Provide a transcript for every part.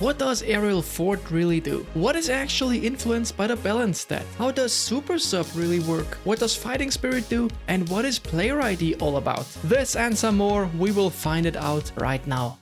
What does aerial fort really do? What is actually influenced by the balance stat? How does super sub really work? What does fighting spirit do? And what is player ID all about? This and some more, we will find it out right now.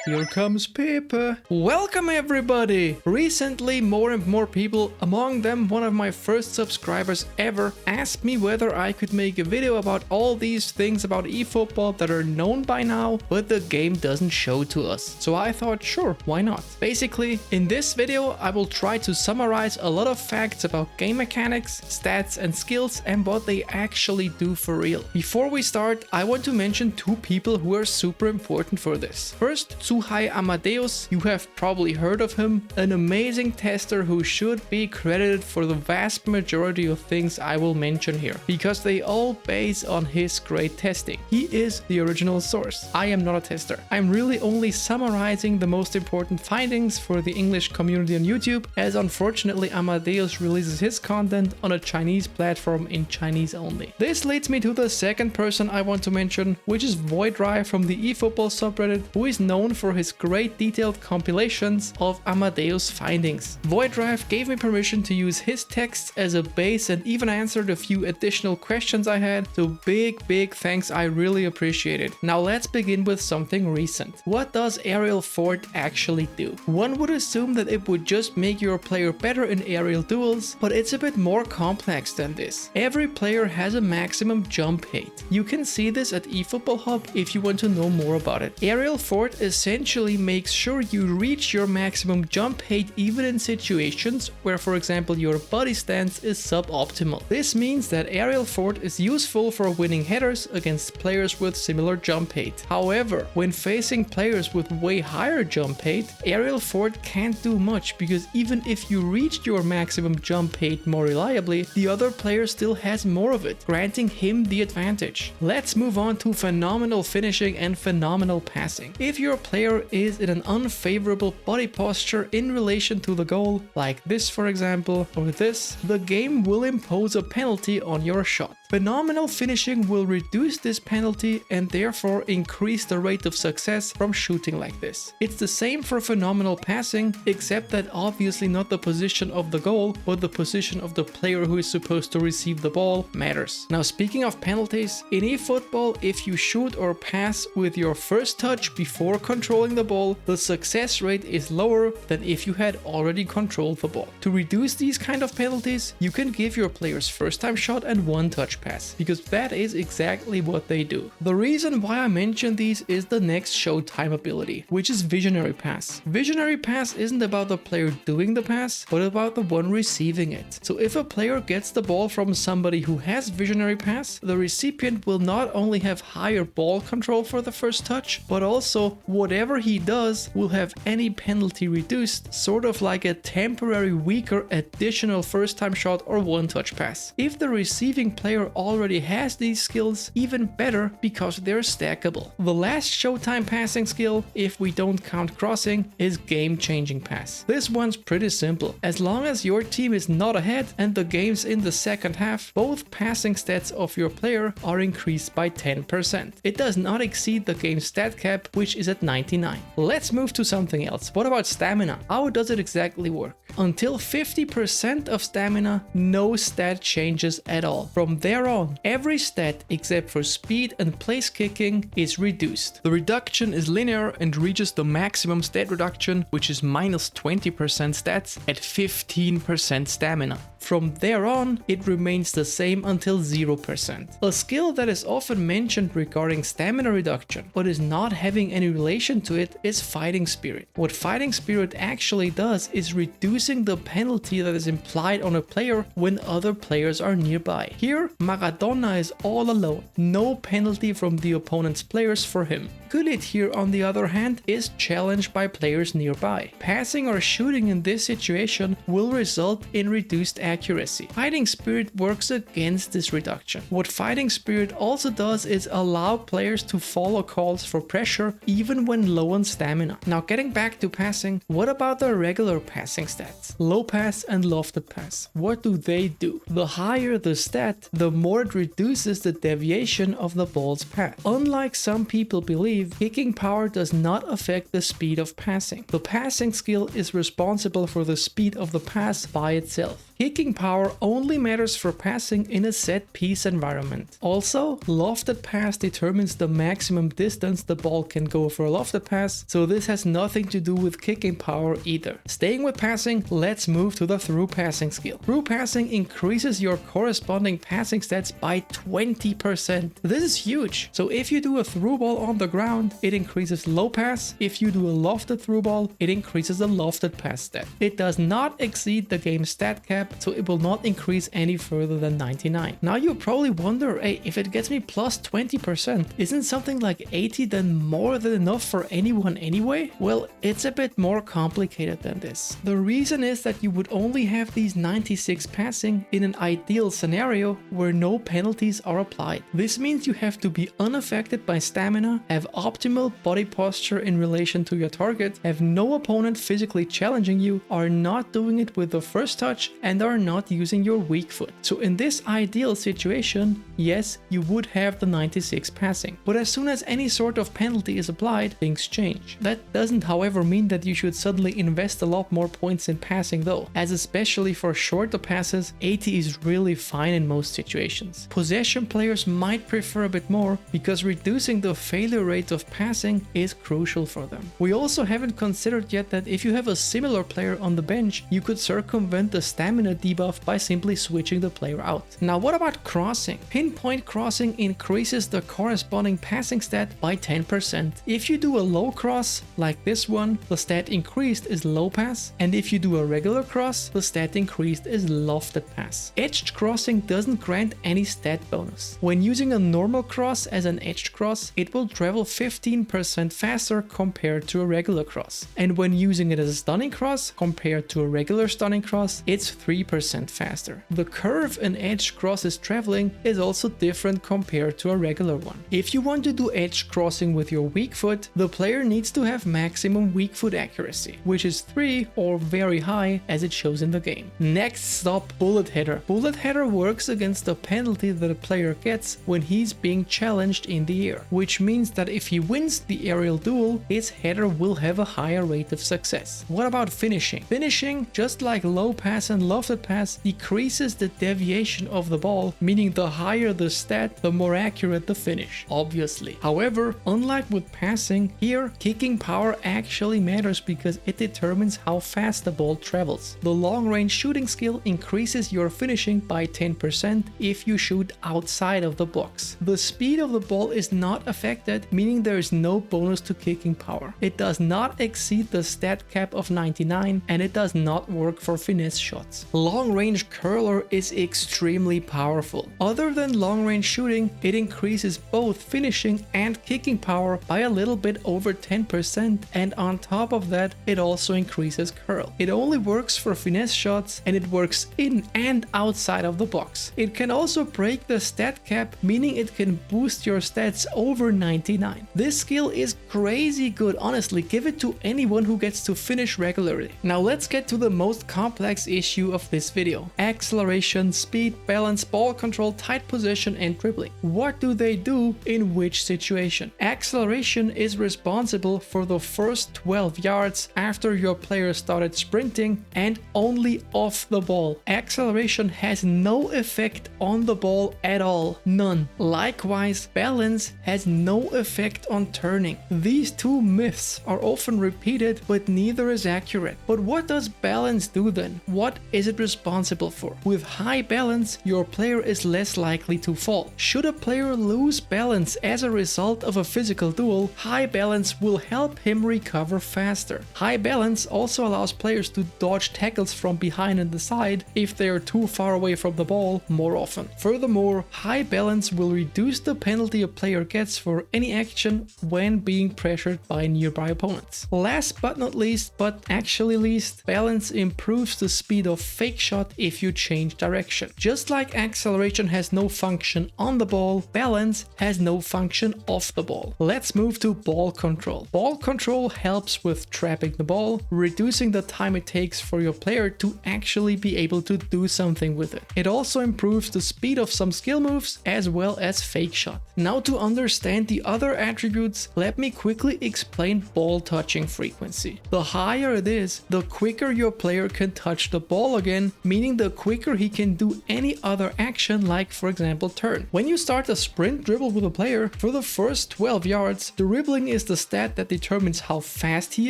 Here comes Pepe. Welcome everybody! Recently, more and more people, among them one of my first subscribers ever, asked me whether I could make a video about all these things about eFootball that are known by now, but the game doesn't show to us. So I thought, sure, why not? Basically, in this video, I will try to summarize a lot of facts about game mechanics, stats and skills and what they actually do for real. Before we start, I want to mention two people who are super important for this. First, Zhuhai Amadeusz, you have probably heard of him, an amazing tester who should be credited for the vast majority of things I will mention here, because they all base on his great testing. He is the original source. I am not a tester. I'm really only summarizing the most important findings for the English community on YouTube, as unfortunately Amadeusz releases his content on a Chinese platform in Chinese only. This leads me to the second person I want to mention, which is Zhuhai from the Efootball subreddit, who is known for his great detailed compilations of Amadeusz findings. Zhuhai gave me permission to use his texts as a base and even answered a few additional questions I had, so big thanks, I really appreciate it. Now let's begin with something recent. What does aerial fort actually do? One would assume that it would just make your player better in aerial duels, but it's a bit more complex than this. Every player has a maximum jump height. You can see this at EFOOTBALLHUB if you want to know more about it. Aerial fort essentially makes sure you reach your maximum jump height even in situations where, for example, your body stance is suboptimal. This means that aerial fort is useful for winning headers against players with similar jump height. However, when facing players with way higher jump height, aerial fort can't do much, because even if you reached your maximum jump height more reliably, the other player still has more of it, granting him the advantage. Let's move on to phenomenal finishing and phenomenal passing. If your player is in an unfavorable body posture in relation to the goal, like this for example, or this, the game will impose a penalty on your shot. Phenomenal finishing will reduce this penalty and therefore increase the rate of success from shooting like this. It's the same for phenomenal passing, except that obviously not the position of the goal, but the position of the player who is supposed to receive the ball matters. Now, speaking of penalties, in eFootball, if you shoot or pass with your first touch before controlling the ball, the success rate is lower than if you had already controlled the ball. To reduce these kind of penalties, you can give your players first time shot and one touch pass, because that is exactly what they do. The reason why I mention these is the next showtime ability, which is visionary pass. Visionary pass isn't about the player doing the pass, but about the one receiving it. So if a player gets the ball from somebody who has visionary pass, the recipient will not only have higher ball control for the first touch, but also whatever he does will have any penalty reduced, sort of like a temporary weaker additional first time shot or one touch pass. If the receiving player already has these skills, even better, because they're stackable. The last showtime passing skill, if we don't count crossing, is game-changing pass. This one's pretty simple. As long as your team is not ahead and the game's in the second half, both passing stats of your player are increased by 10%. It does not exceed the game's stat cap, which is at 99. Let's move to something else. What about stamina? How does it exactly work? Until 50% of stamina, no stat changes at all. From there on, every stat except for speed and place kicking is reduced. The reduction is linear and reaches the maximum stat reduction, which is minus 20% stats at 15% stamina. From there on, it remains the same until 0%. A skill that is often mentioned regarding stamina reduction, but is not having any relation to it, is fighting spirit. What fighting spirit actually does is reducing the penalty that is implied on a player when other players are nearby. Here, Maradona is all alone, no penalty from the opponent's players for him. Gullit here, on the other hand, is challenged by players nearby. Passing or shooting in this situation will result in reduced accuracy. Fighting Spirit works against this reduction. What Fighting Spirit also does is allow players to follow calls for pressure even when low on stamina. Now, getting back to passing, what about the regular passing stats? Low pass and lofted pass. What do they do? The higher the stat, the more it reduces the deviation of the ball's path. Unlike some people believe, believe, kicking power does not affect the speed of passing. The passing skill is responsible for the speed of the pass by itself. Kicking power only matters for passing in a set piece environment. Also, lofted pass determines the maximum distance the ball can go for a lofted pass, so this has nothing to do with kicking power either. Staying with passing, let's move to the through passing skill. Through passing increases your corresponding passing stats by 20%. This is huge. So if you do a through ball on the ground, it increases low pass. If you do a lofted through ball, it increases the lofted pass stat. It does not exceed the game's stat cap, so it will not increase any further than 99. Now you probably wonder, hey, if it gets me plus 20%, isn't something like 80 then more than enough for anyone anyway? Well, it's a bit more complicated than this. The reason is that you would only have these 96 passing in an ideal scenario where no penalties are applied. This means you have to be unaffected by stamina, have optimal body posture in relation to your target, have no opponent physically challenging you, are not doing it with the first touch, and are not using your weak foot. So in this ideal situation, yes, you would have the 96 passing. But as soon as any sort of penalty is applied, things change. That doesn't, however, mean that you should suddenly invest a lot more points in passing though, as especially for shorter passes, 80 is really fine in most situations. Possession players might prefer a bit more because reducing the failure rate of passing is crucial for them. We also haven't considered yet that if you have a similar player on the bench, you could circumvent the stamina debuff by simply switching the player out. Now what about crossing? Pinpoint crossing increases the corresponding passing stat by 10%. If you do a low cross, like this one, the stat increased is low pass, and if you do a regular cross, the stat increased is lofted pass. Edged crossing doesn't grant any stat bonus. When using a normal cross as an edged cross, it will travel 15% faster compared to a regular cross. And when using it as a stunning cross, compared to a regular stunning cross, it's 3% faster. The curve an edged cross is traveling is also different compared to a regular one. If you want to do edge crossing with your weak foot, the player needs to have maximum weak foot accuracy, which is 3 or very high as it shows in the game. Next stop, bullet header. Bullet header works against the penalty that a player gets when he's being challenged in the air, which means that if he wins the aerial duel, his header will have a higher rate of success. What about finishing? Finishing, just like low pass and lofted pass, decreases the deviation of the ball, meaning the higher the stat, the more accurate the finish, obviously. However, unlike with passing, here kicking power actually matters because it determines how fast the ball travels. The long range shooting skill increases your finishing by 10% if you shoot outside of the box. The speed of the ball is not affected, meaning there is no bonus to kicking power. It does not exceed the stat cap of 99 and it does not work for finesse shots. Long range curler is extremely powerful. Other than long range shooting, it increases both finishing and kicking power by a little bit over 10%, and on top of that, it also increases curl. It only works for finesse shots and it works in and outside of the box. It can also break the stat cap, meaning it can boost your stats over 99. This skill is crazy good, honestly, give it to anyone who gets to finish regularly. Now let's get to the most complex issue of this video: acceleration, speed, balance, ball control, tight position, and dribbling. What do they do in which situation? Acceleration is responsible for the first 12 yards after your player started sprinting and only off the ball. Acceleration has no effect on the ball at all, none. Likewise, balance has no effect on turning. These two myths are often repeated, but neither is accurate. But what does balance do then? What is it responsible for? With high balance, your player is less likely to fall. Should a player lose balance as a result of a physical duel, high balance will help him recover faster. High balance also allows players to dodge tackles from behind and the side if they are too far away from the ball more often. Furthermore, high balance will reduce the penalty a player gets for any action when being pressured by nearby opponents. Last but not least, but actually least, balance improves the speed of fake shot if you change direction. Just like acceleration has no function on the ball, balance has no function off the ball. Let's move to ball control. Ball control helps with trapping the ball, reducing the time it takes for your player to actually be able to do something with it. It also improves the speed of some skill moves as well as fake shot. Now to understand the other attributes, let me quickly explain ball touching frequency. The higher it is, the quicker your player can touch the ball again, meaning the quicker he can do any other action, like for example turn. When you start a sprint dribble with a player, for the first 12 yards, dribbling is the stat that determines how fast he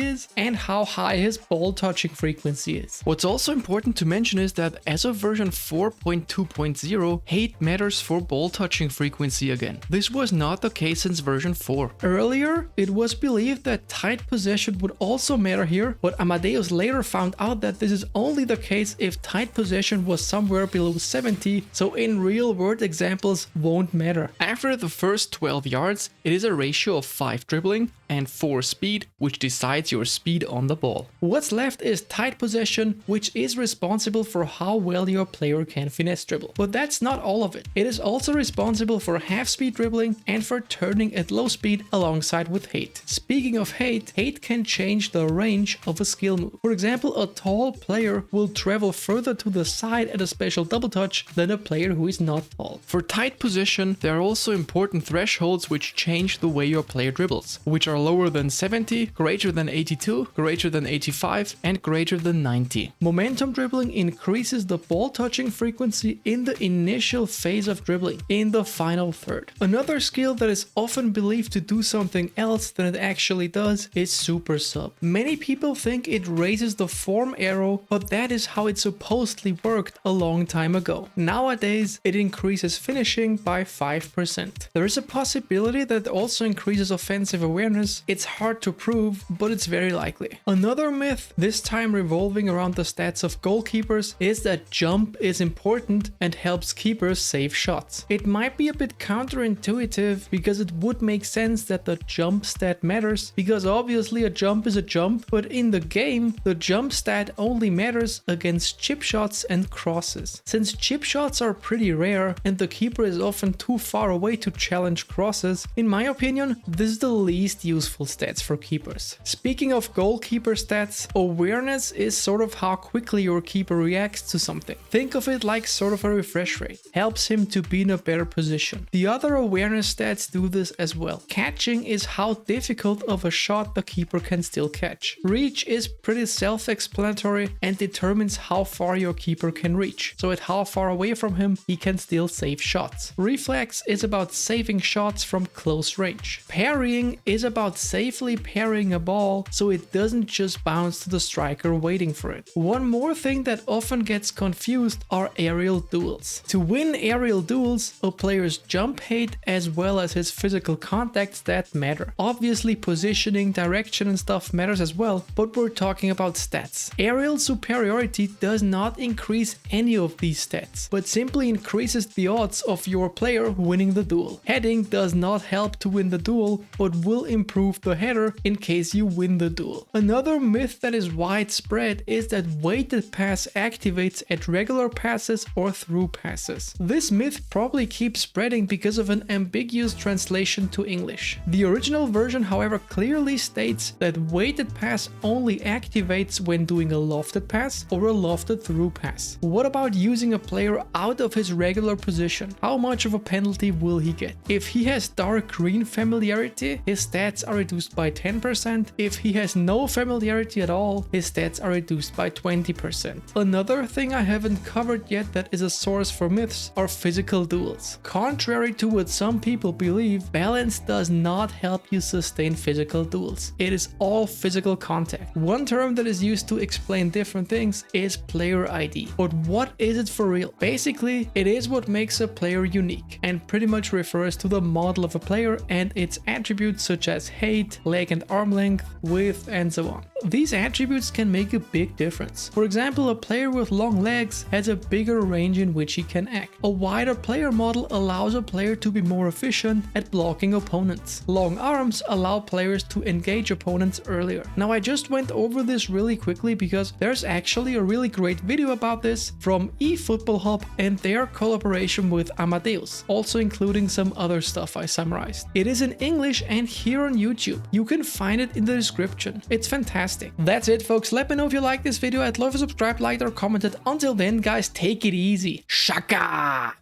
is and how high his ball touching frequency is. What's also important to mention is that as of version 4.2.0, hate matters for ball touching frequency again. This was not the case since version 4. Earlier, it was believed that tight possession would also matter here, but Amadeusz later found out that this is only the case if tight possession was somewhere below 70, so in real world examples won't matter. After the first 12 yards, it is a ratio of 5 dribbling and 4 speed, which decides your speed on the ball. What's left is tight possession, which is responsible for how well your player can finesse dribble. But that's not all of it. It is also responsible for half speed dribbling and for turning at low speed alongside with hate. Speaking of hate, hate can change the range of a skill move. For example, a tall player will travel further to the side at a special double touch than a player who is not tall. For tight position, there are also important thresholds which change the way your player dribbles, which are lower than 70, greater than 82, greater than 85, and greater than 90. Momentum dribbling increases the ball touching frequency in the initial phase of dribbling, in the final third. Another skill that is often believed to do something else than it actually does is super sub. Many people think it raises the form arrow, but that is how it supposedly worked a long time ago. Nowadays, it increases finishing by 5%. There is a possibility that it also increases offensive awareness. It's hard to prove, but it's very likely. Another myth, this time revolving around the stats of goalkeepers, is that jump is important and helps keepers save shots. It might be a bit counterintuitive because it would make sense that the jump stat matters, because obviously a jump is a jump, but in the game, the jump stat only matters against chip shots and crosses. Since chip shots are pretty rare and the keeper is often too far away to challenge crosses, in my opinion, this is the least useful stats for keepers. Speaking of goalkeeper stats, awareness is sort of how quickly your keeper reacts to something. Think of it like sort of a refresh rate. Helps him to be in a better position. The other awareness stats do this as well. Catching is how difficult of a shot the keeper can still catch. Reach is pretty self-explanatory and determines how far your keeper can reach. So at how far away from him he can still save shots. Reflex is about saving shots from close range. Parrying is about safely parrying a ball so it doesn't just bounce to the striker waiting for it. One more thing that often gets confused are aerial duels. To win aerial duels, a player's jump height as well as his physical contact stat matter. Obviously positioning, direction and stuff matters as well, but we're talking about stats. Aerial superiority does not increase any of these stats, but simply increases the odds of your player winning the duel. Heading does not help to win the duel, but will improve the header in case you win the duel. Another myth that is widespread is that weighted pass activates at regular passes or through passes. This myth probably keeps spreading because of an ambiguous translation to English. The original version, however, clearly states that weighted pass only activates when doing a lofted pass or a lofted through pass. What about using a player out of his regular position? How much of a penalty will he get? If he has dark green familiarity, his stats are reduced by 10%. If he has no familiarity at all, his stats are reduced by 20%. Another thing I haven't covered yet that is a source for myths are physical duels. Contrary to what some people believe, balance does not help you sustain physical duels. It is all physical contact. One term that is used to explain different things is player ID. But what is it for real? Basically, it is what makes a player unique and pretty much refers to the model of a player and its attributes such as height, leg and arm length, width, and so on. These attributes can make a big difference. For example, a player with long legs has a bigger range in which he can act. A wider player model allows a player to be more efficient at blocking opponents. Long arms allow players to engage opponents earlier. Now, I just went over this really quickly because there's actually a really great video about this from EFOOTBALLHUB and their collaboration with Amadeusz, also including some other stuff I summarized. It is in English and here on YouTube. You can find it in the description. It's fantastic. That's it, folks. Let me know if you liked this video. I'd love if you subscribed, liked, or commented. Until then, guys, take it easy. Shaka!